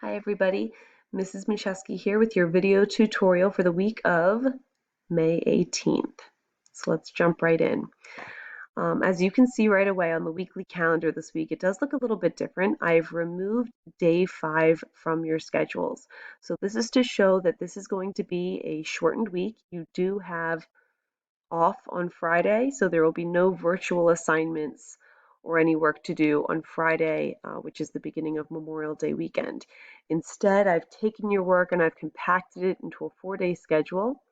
Hi everybody, Mrs. Michewski here with your video tutorial for the week of May 18th. So let's jump right in. As you can see right away on the weekly calendar this week, it does look a little bit different. I've removed day 5 from your schedules. So this is to show that this is going to be a shortened week. You do have off on Friday, so there will be no virtual assignments or any work to do on Friday, which is the beginning of Memorial Day weekend. Instead, I've taken your work and I've compacted it into a 4-day schedule.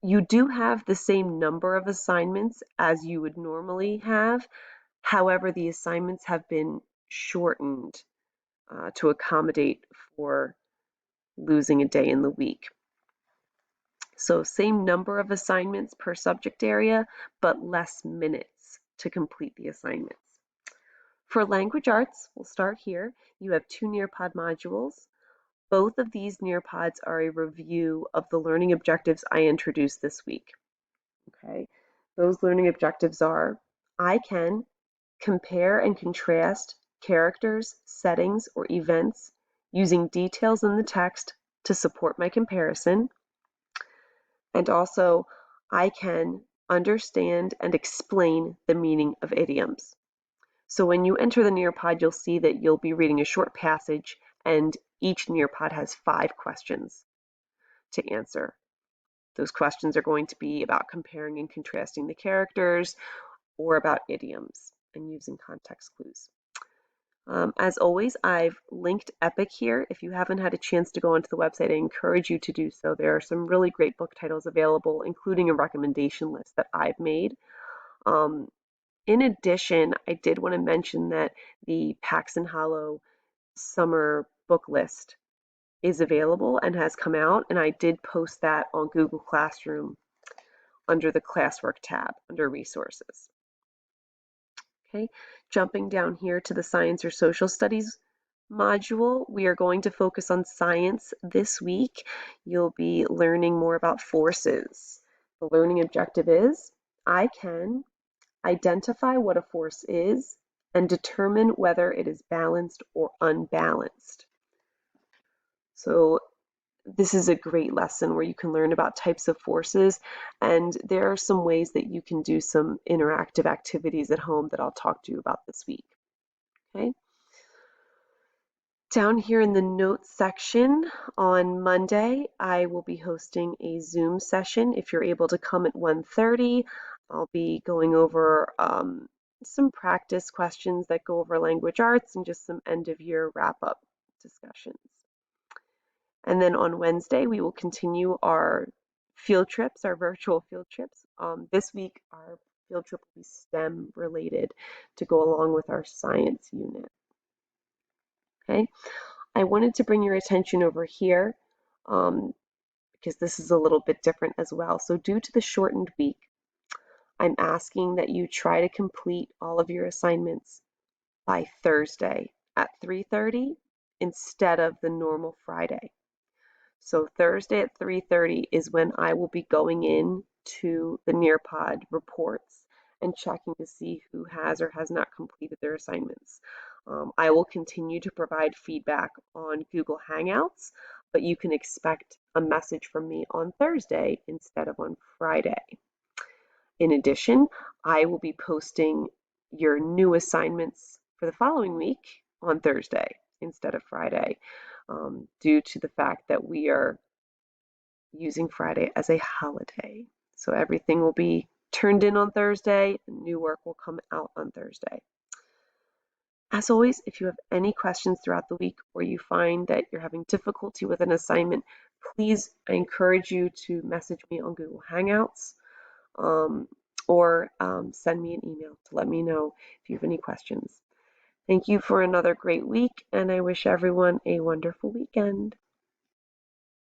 You do have the same number of assignments as you would normally have. However, the assignments have been shortened to accommodate for losing a day in the week. So same number of assignments per subject area, but less minutes to complete the assignments. For language arts, we'll start here. You have 2 Nearpod modules. Both of these Nearpods are a review of the learning objectives I introduced this week. Okay, those learning objectives are: I can compare and contrast characters, settings, or events using details in the text to support my comparison. And also, I can understand and explain the meaning of idioms. So when you enter the Nearpod, you'll see that you'll be reading a short passage, and each Nearpod has 5 questions to answer. Those questions are going to be about comparing and contrasting the characters or about idioms and using context clues. As always, I've linked Epic here. If you haven't had a chance to go onto the website, I encourage you to do so. There are some really great book titles available, including a recommendation list that I've made. In addition, I did want to mention that the Paxson Hollow summer book list is available and has come out, and I did post that on Google Classroom under the Classwork tab under Resources. Okay, jumping down here to the Science or Social Studies module, we are going to focus on science this week. You'll be learning more about forces. The learning objective is: I can identify what a force is and determine whether it is balanced or unbalanced. So this is a great lesson where you can learn about types of forces, and there are some ways that you can do some interactive activities at home that I'll talk to you about this week. Okay. Down here in the notes section, on Monday, I will be hosting a Zoom session. If you're able to come at 1:30, I'll be going over some practice questions that go over language arts and just some end-of-year wrap-up discussions. And then on Wednesday, we will continue our field trips, our virtual field trips. This week, our field trip will be STEM related to go along with our science unit. Okay, I wanted to bring your attention over here because this is a little bit different as well. So due to the shortened week, I'm asking that you try to complete all of your assignments by Thursday at 3:30 instead of the normal Friday. So Thursday at 3:30 is when I will be going in to the Nearpod reports and checking to see who has or has not completed their assignments. I will continue to provide feedback on Google Hangouts, but you can expect a message from me on Thursday instead of on Friday. In addition, I will be posting your new assignments for the following week on Thursday instead of Friday, due to the fact that we are using Friday as a holiday. So everything will be turned in on Thursday, and new work will come out on Thursday. As always, if you have any questions throughout the week or you find that you're having difficulty with an assignment, please, I encourage you to message me on Google Hangouts or send me an email to let me know if you have any questions. Thank you for another great week, and I wish everyone a wonderful weekend.